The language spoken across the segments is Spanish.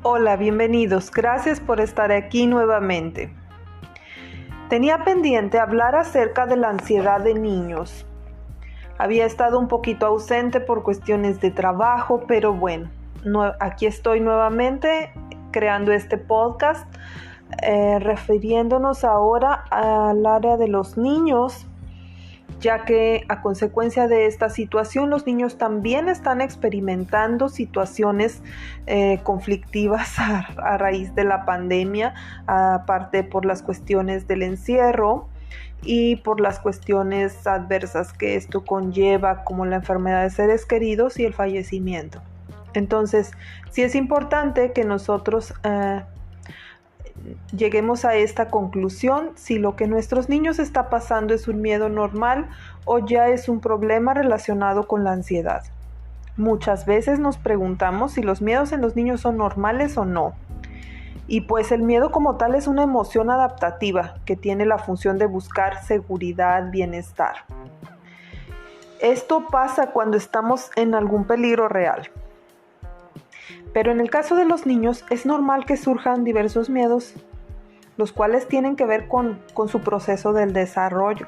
Hola, bienvenidos. Gracias por estar aquí nuevamente. Tenía pendiente hablar acerca de la ansiedad de niños. Había estado un poquito ausente por cuestiones de trabajo, pero bueno, aquí estoy nuevamente creando este podcast, refiriéndonos ahora al área de los niños, ya que a consecuencia de esta situación los niños también están experimentando situaciones conflictivas a raíz de la pandemia, aparte por las cuestiones del encierro y por las cuestiones adversas que esto conlleva, como la enfermedad de seres queridos y el fallecimiento. Entonces, sí es importante que nosotros lleguemos a esta conclusión si lo que nuestros niños está pasando es un miedo normal o ya es un problema relacionado con la ansiedad. Muchas veces nos preguntamos si los miedos en los niños son normales o no. Y pues el miedo como tal es una emoción adaptativa que tiene la función de buscar seguridad, bienestar. Esto pasa cuando estamos en algún peligro real. Pero en el caso de los niños es normal que surjan diversos miedos, los cuales tienen que ver con su proceso del desarrollo.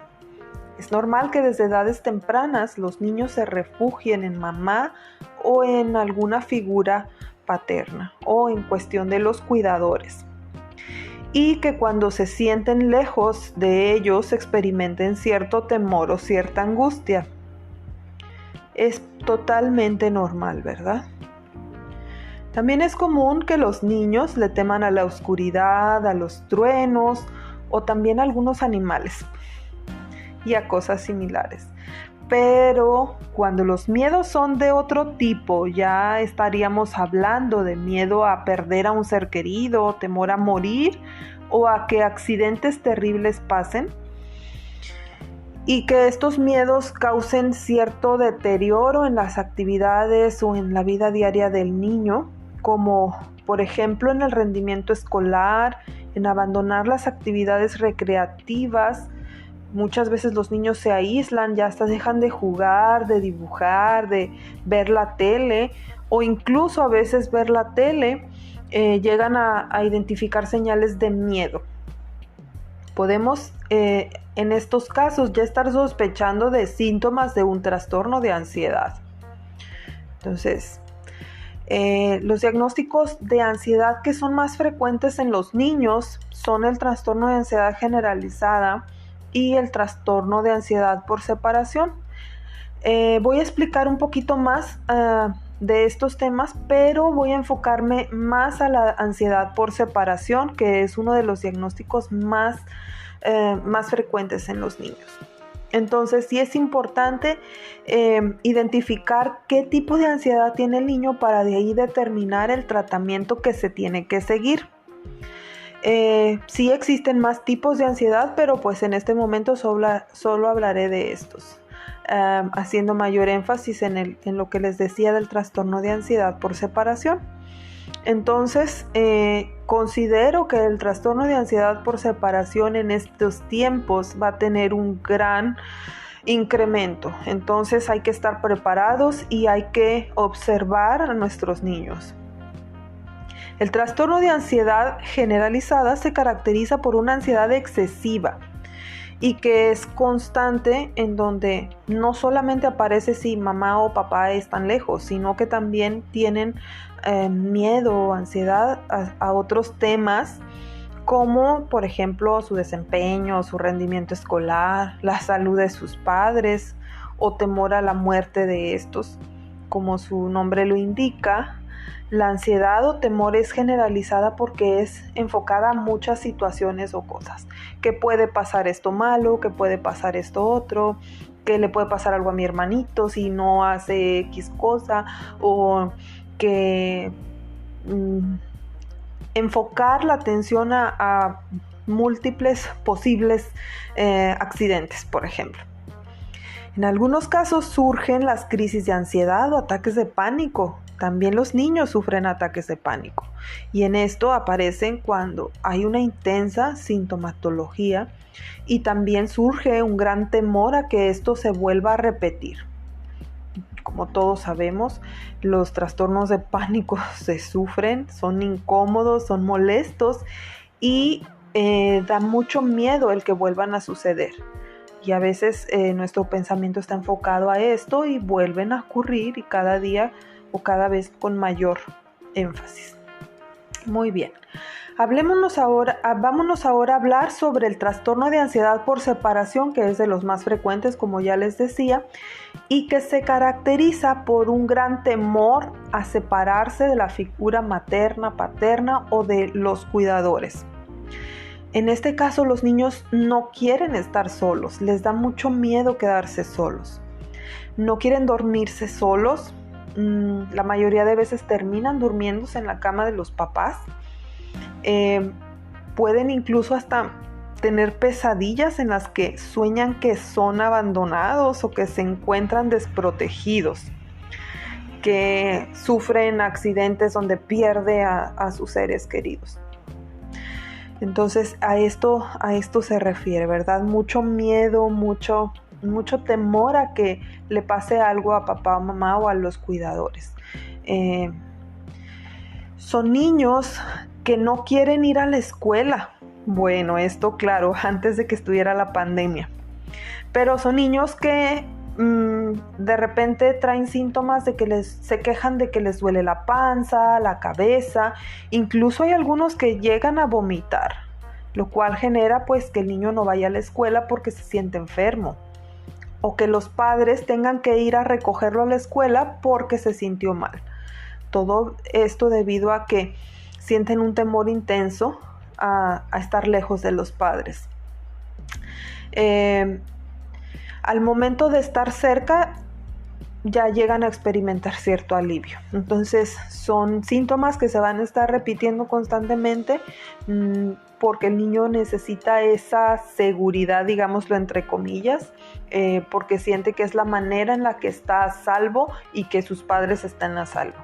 Es normal que desde edades tempranas los niños se refugien en mamá o en alguna figura paterna o en cuestión de los cuidadores. Y que cuando se sienten lejos de ellos experimenten cierto temor o cierta angustia. Es totalmente normal, ¿verdad? También es común que los niños le teman a la oscuridad, a los truenos o también a algunos animales y a cosas similares. Pero cuando los miedos son de otro tipo, ya estaríamos hablando de miedo a perder a un ser querido, temor a morir o a que accidentes terribles pasen y que estos miedos causen cierto deterioro en las actividades o en la vida diaria del niño, como por ejemplo en el rendimiento escolar, en abandonar las actividades recreativas. Muchas veces los niños se aíslan, ya hasta dejan de jugar, de dibujar, de ver la tele, o incluso a veces ver la tele llegan a identificar señales de miedo. Podemos en estos casos ya estar sospechando de síntomas de un trastorno de ansiedad. Entonces, los diagnósticos de ansiedad que son más frecuentes en los niños son el trastorno de ansiedad generalizada y el trastorno de ansiedad por separación. Voy a explicar un poquito más de estos temas, pero voy a enfocarme más a la ansiedad por separación, que es uno de los diagnósticos más frecuentes en los niños. Entonces sí es importante identificar qué tipo de ansiedad tiene el niño para de ahí determinar el tratamiento que se tiene que seguir. Sí existen más tipos de ansiedad, pero pues en este momento solo hablaré de estos, haciendo mayor énfasis en lo que les decía del trastorno de ansiedad por separación. Entonces, considero que el trastorno de ansiedad por separación en estos tiempos va a tener un gran incremento. Entonces hay que estar preparados y hay que observar a nuestros niños. El trastorno de ansiedad generalizada se caracteriza por una ansiedad excesiva y que es constante, en donde no solamente aparece si mamá o papá están lejos, sino que también tienen miedo o ansiedad a otros temas, como por ejemplo su desempeño, su rendimiento escolar, la salud de sus padres o temor a la muerte de estos. Como su nombre lo indica, la ansiedad o temor es generalizada porque es enfocada a muchas situaciones o cosas. Que puede pasar esto malo, que puede pasar esto otro, que le puede pasar algo a mi hermanito si no hace X cosa, o que enfocar la atención a múltiples posibles accidentes, por ejemplo. En algunos casos surgen las crisis de ansiedad o ataques de pánico. También los niños sufren ataques de pánico y en esto aparecen cuando hay una intensa sintomatología y también surge un gran temor a que esto se vuelva a repetir. como todos sabemos, los trastornos de pánico se sufren, son incómodos, son molestos y da mucho miedo el que vuelvan a suceder. Y a veces nuestro pensamiento está enfocado a esto y vuelven a ocurrir y cada día o cada vez con mayor énfasis. Muy bien. Vámonos ahora a hablar sobre el trastorno de ansiedad por separación, que es de los más frecuentes, como ya les decía, y que se caracteriza por un gran temor a separarse de la figura materna, paterna o de los cuidadores. En este caso, los niños no quieren estar solos, les da mucho miedo quedarse solos. No quieren dormirse solos, la mayoría de veces terminan durmiéndose en la cama de los papás. Pueden incluso hasta tener pesadillas en las que sueñan que son abandonados o que se encuentran desprotegidos, que sufren accidentes donde pierde a sus seres queridos. Entonces a esto se refiere, ¿verdad? Mucho miedo, mucho temor a que le pase algo a papá o mamá o a los cuidadores. Son niños que no quieren ir a la escuela. Bueno, esto claro, antes de que estuviera la pandemia. Pero son niños que de repente traen síntomas de que se quejan de que les duele la panza, la cabeza. Incluso hay algunos que llegan a vomitar, lo cual genera pues que el niño no vaya a la escuela porque se siente enfermo. O que los padres tengan que ir a recogerlo a la escuela porque se sintió mal. Todo esto debido a que sienten un temor intenso a estar lejos de los padres. Al momento de estar cerca, ya llegan a experimentar cierto alivio. Entonces, son síntomas que se van a estar repitiendo constantemente porque el niño necesita esa seguridad, digámoslo entre comillas, porque siente que es la manera en la que está a salvo y que sus padres están a salvo.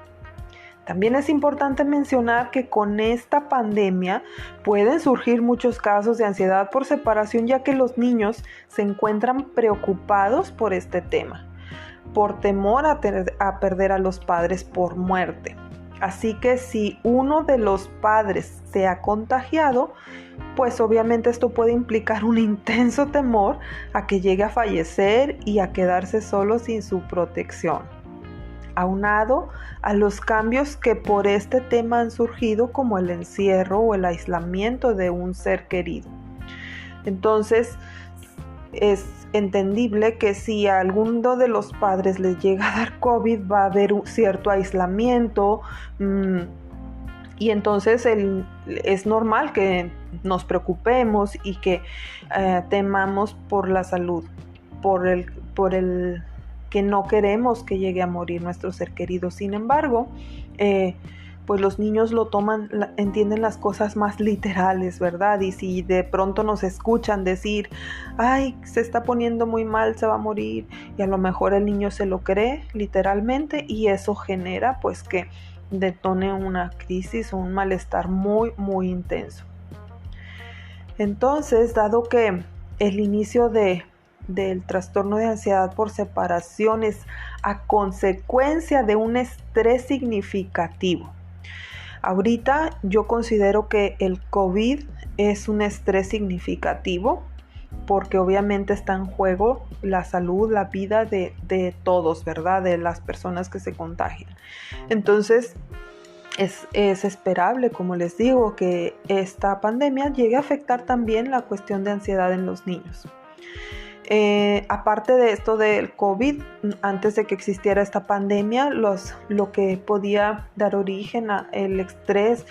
También es importante mencionar que con esta pandemia pueden surgir muchos casos de ansiedad por separación, ya que los niños se encuentran preocupados por este tema, por temor a perder a los padres por muerte. Así que si uno de los padres se ha contagiado, pues obviamente esto puede implicar un intenso temor a que llegue a fallecer y a quedarse solo sin su protección. Aunado a los cambios que por este tema han surgido, como el encierro o el aislamiento de un ser querido. Entonces, es entendible que si a alguno de los padres les llega a dar COVID, va a haber un cierto aislamiento y entonces es normal que nos preocupemos y que temamos por la salud, por el que no queremos que llegue a morir nuestro ser querido. Sin embargo, pues los niños lo entienden las cosas más literales, ¿verdad? Y si de pronto nos escuchan decir, ay, se está poniendo muy mal, se va a morir, y a lo mejor el niño se lo cree literalmente, y eso genera pues que detone una crisis o un malestar muy, muy intenso. Entonces, dado que el inicio del trastorno de ansiedad por separación es a consecuencia de un estrés significativo. Ahorita yo considero que el COVID es un estrés significativo porque obviamente está en juego la salud, la vida de todos, ¿verdad? De las personas que se contagian. Entonces, es esperable, como les digo, que esta pandemia llegue a afectar también la cuestión de ansiedad en los niños. Aparte de esto del COVID, antes de que existiera esta pandemia, lo que podía dar origen al estrés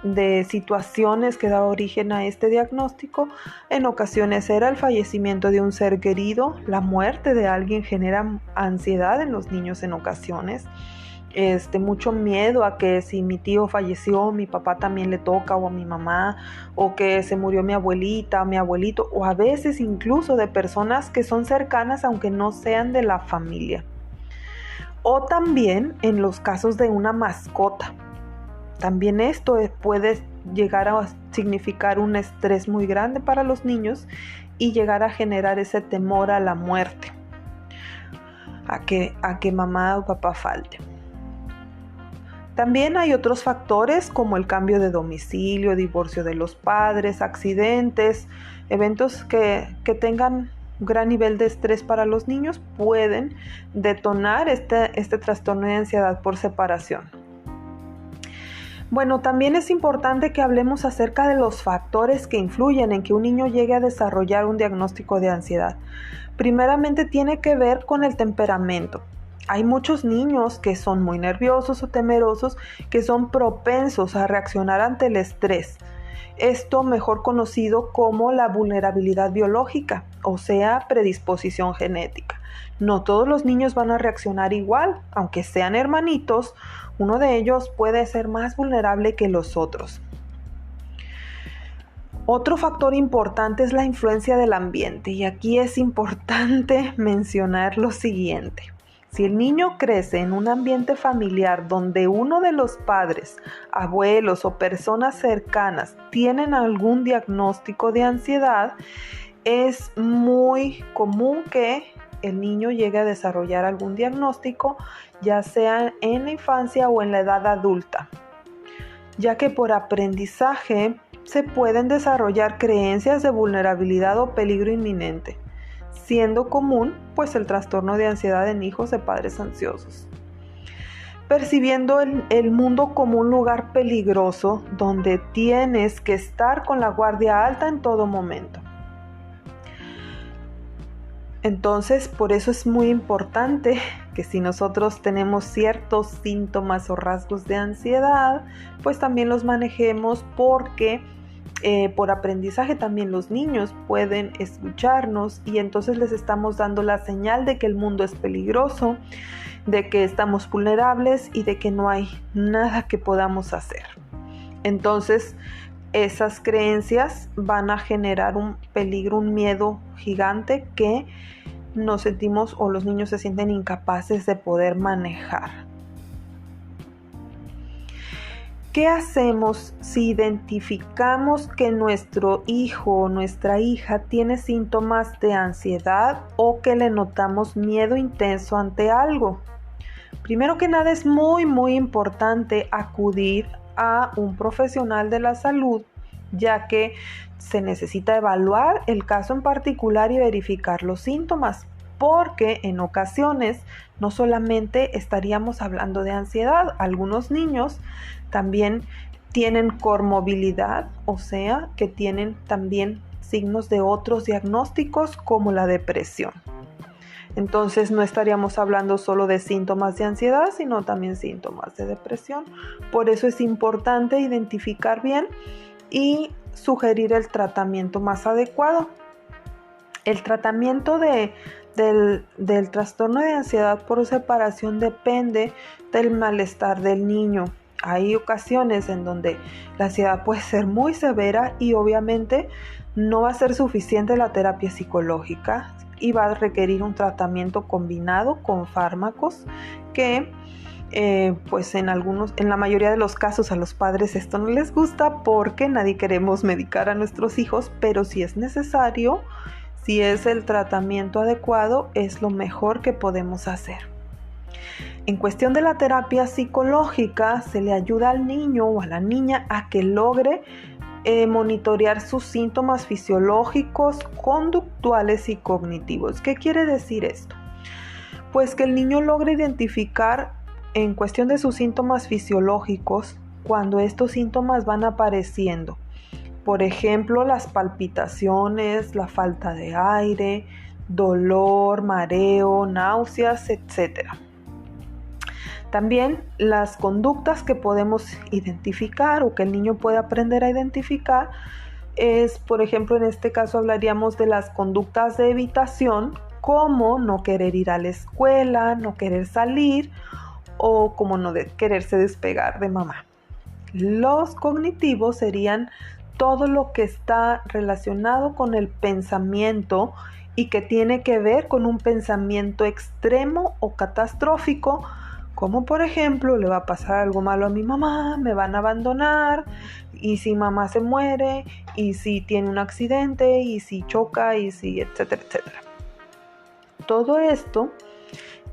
de situaciones que daba origen a este diagnóstico, en ocasiones era el fallecimiento de un ser querido. La muerte de alguien genera ansiedad en los niños en ocasiones. Mucho miedo a que si mi tío falleció, mi papá también le toca, o a mi mamá, o que se murió mi abuelita, mi abuelito, o a veces incluso de personas que son cercanas aunque no sean de la familia. O también en los casos de una mascota. También esto puede llegar a significar un estrés muy grande para los niños y llegar a generar ese temor a la muerte. a que mamá o papá falte. También hay otros factores como el cambio de domicilio, divorcio de los padres, accidentes, eventos que tengan un gran nivel de estrés para los niños pueden detonar este trastorno de ansiedad por separación. Bueno, también es importante que hablemos acerca de los factores que influyen en que un niño llegue a desarrollar un diagnóstico de ansiedad. Primeramente tiene que ver con el temperamento. Hay muchos niños que son muy nerviosos o temerosos, que son propensos a reaccionar ante el estrés. Esto mejor conocido como la vulnerabilidad biológica, o sea, predisposición genética. No todos los niños van a reaccionar igual, aunque sean hermanitos, uno de ellos puede ser más vulnerable que los otros. Otro factor importante es la influencia del ambiente, y aquí es importante mencionar lo siguiente. Si el niño crece en un ambiente familiar donde uno de los padres, abuelos o personas cercanas tienen algún diagnóstico de ansiedad, es muy común que el niño llegue a desarrollar algún diagnóstico, ya sea en la infancia o en la edad adulta, ya que por aprendizaje se pueden desarrollar creencias de vulnerabilidad o peligro inminente, siendo común pues el trastorno de ansiedad en hijos de padres ansiosos. Percibiendo el mundo como un lugar peligroso donde tienes que estar con la guardia alta en todo momento. Entonces, por eso es muy importante que si nosotros tenemos ciertos síntomas o rasgos de ansiedad, pues también los manejemos, porque por aprendizaje también los niños pueden escucharnos y entonces les estamos dando la señal de que el mundo es peligroso, de que estamos vulnerables y de que no hay nada que podamos hacer. Entonces, esas creencias van a generar un peligro, un miedo gigante que nos sentimos o los niños se sienten incapaces de poder manejar. ¿Qué hacemos si identificamos que nuestro hijo o nuestra hija tiene síntomas de ansiedad o que le notamos miedo intenso ante algo? Primero que nada es muy importante acudir a un profesional de la salud, ya que se necesita evaluar el caso en particular y verificar los síntomas, porque en ocasiones no solamente estaríamos hablando de ansiedad, algunos niños también tienen comorbilidad, o sea, que tienen también signos de otros diagnósticos como la depresión. Entonces no estaríamos hablando solo de síntomas de ansiedad, sino también síntomas de depresión. Por eso es importante identificar bien y sugerir el tratamiento más adecuado. El tratamiento del trastorno de ansiedad por separación depende del malestar del niño. Hay ocasiones en donde la ansiedad puede ser muy severa y obviamente no va a ser suficiente la terapia psicológica y va a requerir un tratamiento combinado con fármacos que pues en la mayoría de los casos a los padres esto no les gusta, porque nadie queremos medicar a nuestros hijos, pero si es necesario, si es el tratamiento adecuado, es lo mejor que podemos hacer. En cuestión de la terapia psicológica, se le ayuda al niño o a la niña a que logre monitorear sus síntomas fisiológicos, conductuales y cognitivos. ¿Qué quiere decir esto? Pues que el niño logre identificar en cuestión de sus síntomas fisiológicos cuando estos síntomas van apareciendo. Por ejemplo, las palpitaciones, la falta de aire, dolor, mareo, náuseas, etc. También las conductas que podemos identificar o que el niño puede aprender a identificar es, por ejemplo, en este caso hablaríamos de las conductas de evitación, como no querer ir a la escuela, no querer salir o como no quererse despegar de mamá. Los cognitivos serían todo lo que está relacionado con el pensamiento y que tiene que ver con un pensamiento extremo o catastrófico, como por ejemplo, le va a pasar algo malo a mi mamá, me van a abandonar, y si mamá se muere, y si tiene un accidente, y si choca, y si etcétera. Todo esto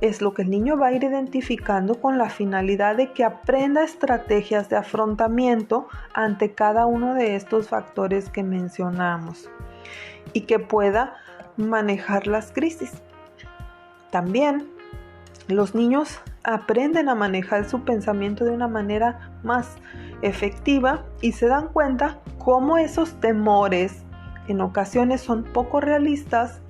es lo que el niño va a ir identificando con la finalidad de que aprenda estrategias de afrontamiento ante cada uno de estos factores que mencionamos y que pueda manejar las crisis. También los niños aprenden a manejar su pensamiento de una manera más efectiva y se dan cuenta cómo esos temores en ocasiones son poco realistas.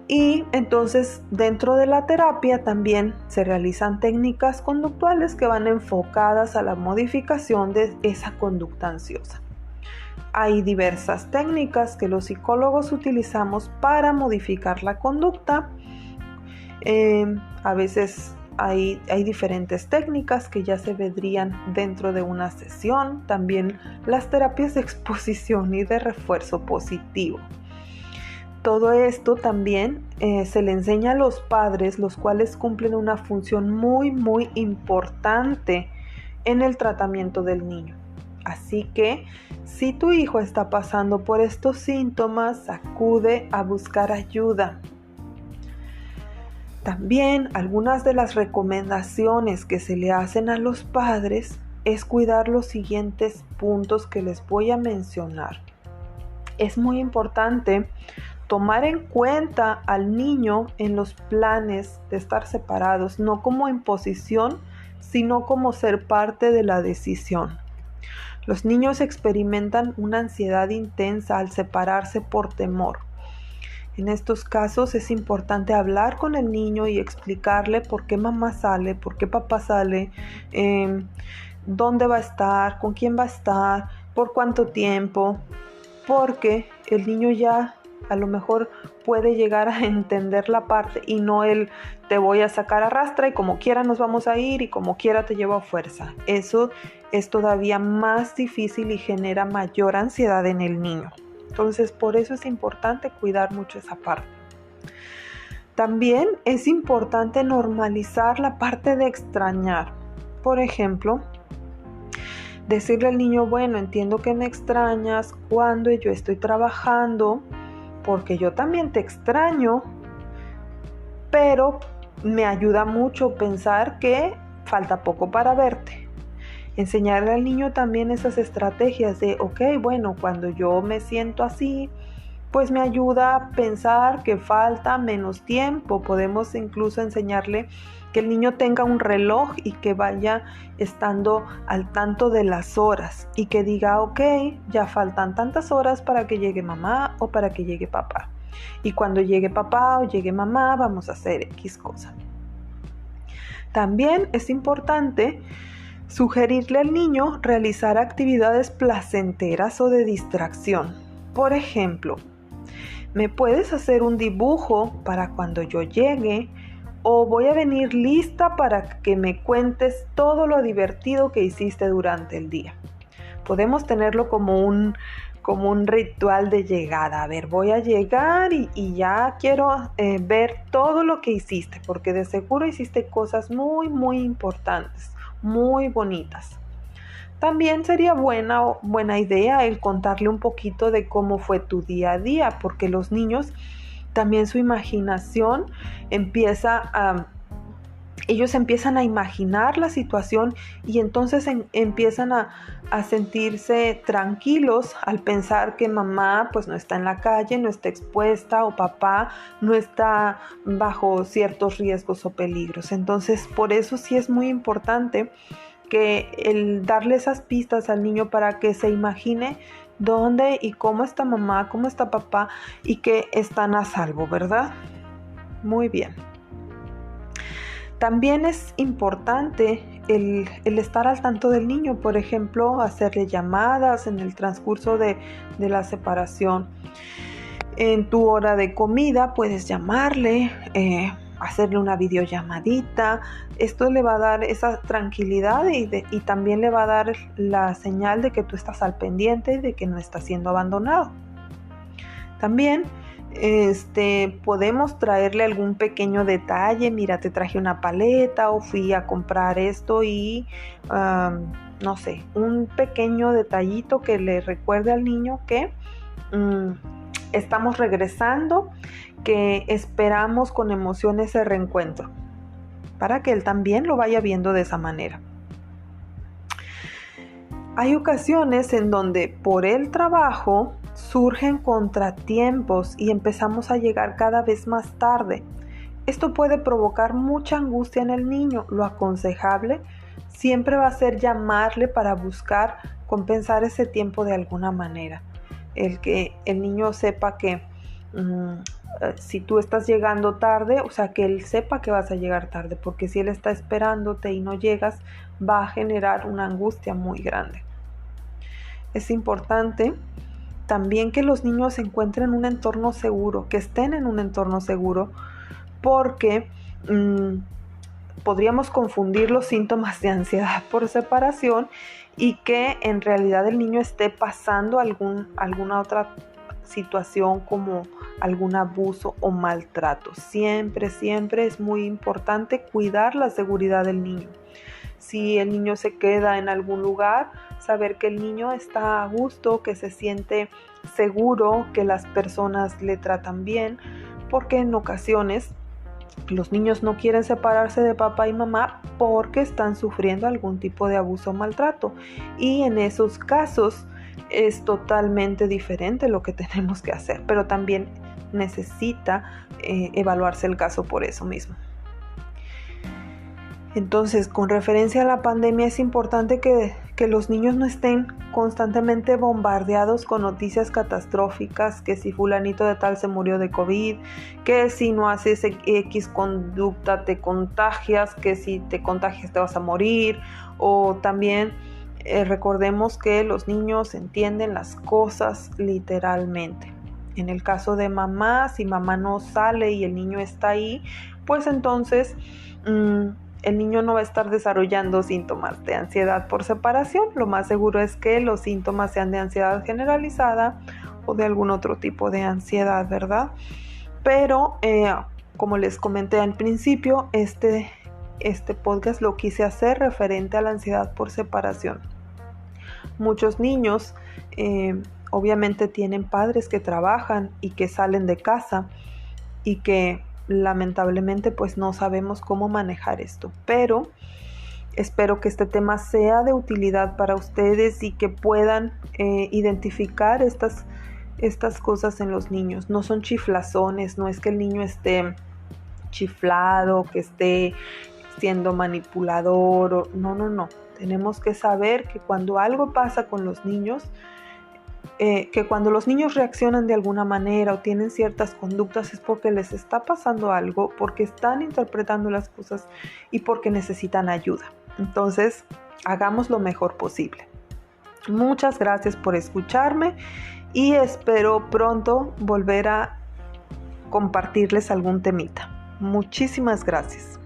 Y entonces dentro de la terapia también se realizan técnicas conductuales que van enfocadas a la modificación de esa conducta ansiosa. Hay diversas técnicas que los psicólogos utilizamos para modificar la conducta. A veces hay diferentes técnicas que ya se vendrían dentro de una sesión. También las terapias de exposición y de refuerzo positivo. Todo esto también se le enseña a los padres, los cuales cumplen una función muy, muy importante en el tratamiento del niño. Así que si tu hijo está pasando por estos síntomas, acude a buscar ayuda. También algunas de las recomendaciones que se le hacen a los padres es cuidar los siguientes puntos que les voy a mencionar. Es muy importante tomar en cuenta al niño en los planes de estar separados, no como imposición, sino como ser parte de la decisión. Los niños experimentan una ansiedad intensa al separarse por temor. En estos casos es importante hablar con el niño y explicarle por qué mamá sale, por qué papá sale, dónde va a estar, con quién va a estar, por cuánto tiempo, porque el niño ya a lo mejor puede llegar a entender la parte y no el te voy a sacar a rastra y como quiera nos vamos a ir y como quiera te llevo a fuerza. Eso es todavía más difícil y genera mayor ansiedad en el niño. Entonces por eso es importante cuidar mucho esa parte. También es importante normalizar la parte de extrañar. Por ejemplo, decirle al niño, bueno, entiendo que me extrañas cuando yo estoy trabajando, porque yo también te extraño, pero me ayuda mucho pensar que falta poco para verte. Enseñarle al niño también esas estrategias de, ok, bueno, cuando yo me siento así, pues me ayuda a pensar que falta menos tiempo. Podemos incluso enseñarle que el niño tenga un reloj y que vaya estando al tanto de las horas y que diga, ok, ya faltan tantas horas para que llegue mamá o para que llegue papá. Y cuando llegue papá o llegue mamá, vamos a hacer X cosa. También es importante sugerirle al niño realizar actividades placenteras o de distracción. Por ejemplo, ¿me puedes hacer un dibujo para cuando yo llegue? O voy a venir lista para que me cuentes todo lo divertido que hiciste durante el día. Podemos tenerlo como un ritual de llegada. A ver, voy a llegar y ya quiero ver todo lo que hiciste, porque de seguro hiciste cosas muy, muy importantes, muy bonitas. También sería buena idea el contarle un poquito de cómo fue tu día a día, porque los niños también su imaginación ellos empiezan a imaginar la situación y entonces empiezan a sentirse tranquilos al pensar que mamá pues no está en la calle, no está expuesta o papá no está bajo ciertos riesgos o peligros. Entonces por eso sí es muy importante que el darle esas pistas al niño para que se imagine dónde y cómo está mamá, cómo está papá y que están a salvo, ¿verdad? Muy bien. También es importante el estar al tanto del niño, por ejemplo, hacerle llamadas en el transcurso de la separación. En tu hora de comida puedes llamarle, hacerle una videollamadita. Esto le va a dar esa tranquilidad y también le va a dar la señal de que tú estás al pendiente y de que no está siendo abandonado. También podemos traerle algún pequeño detalle. Mira, te traje una paleta o fui a comprar esto y no sé, un pequeño detallito que le recuerde al niño que estamos regresando, que esperamos con emoción ese reencuentro, para que él también lo vaya viendo de esa manera. Hay ocasiones en donde por el trabajo surgen contratiempos y empezamos a llegar cada vez más tarde. Esto puede provocar mucha angustia en el niño. Lo aconsejable siempre va a ser llamarle para buscar compensar ese tiempo de alguna manera. El que el niño sepa que si tú estás llegando tarde, o sea, que él sepa que vas a llegar tarde, porque si él está esperándote y no llegas, va a generar una angustia muy grande. Es importante también que los niños encuentren un entorno seguro, que estén en un entorno seguro, porque podríamos confundir los síntomas de ansiedad por separación y que en realidad el niño esté pasando alguna otra situación como algún abuso o maltrato. Siempre es muy importante cuidar la seguridad del niño. Si el niño se queda en algún lugar, saber que el niño está a gusto, que se siente seguro, que las personas le tratan bien, porque en ocasiones los niños no quieren separarse de papá y mamá porque están sufriendo algún tipo de abuso o maltrato. Y en esos casos es totalmente diferente lo que tenemos que hacer, pero también necesita evaluarse el caso por eso mismo. Entonces, con referencia a la pandemia, es importante que los niños no estén constantemente bombardeados con noticias catastróficas, que si fulanito de tal se murió de COVID, que si no haces X conducta te contagias, que si te contagias te vas a morir, o también recordemos que los niños entienden las cosas literalmente. En el caso de mamá, si mamá no sale y el niño está ahí, pues entonces el niño no va a estar desarrollando síntomas de ansiedad por separación. Lo más seguro es que los síntomas sean de ansiedad generalizada o de algún otro tipo de ansiedad, ¿verdad? Pero como les comenté al principio, este podcast lo quise hacer referente a la ansiedad por separación. Muchos niños obviamente tienen padres que trabajan y que salen de casa y que lamentablemente pues no sabemos cómo manejar esto, pero espero que este tema sea de utilidad para ustedes y que puedan identificar estas cosas en los niños. No son chiflazones, no es que el niño esté chiflado, que esté siendo manipulador, no. Tenemos que saber que cuando algo pasa con los niños, que cuando los niños reaccionan de alguna manera o tienen ciertas conductas es porque les está pasando algo, porque están interpretando las cosas y porque necesitan ayuda. Entonces, hagamos lo mejor posible. Muchas gracias por escucharme y espero pronto volver a compartirles algún temita. Muchísimas gracias.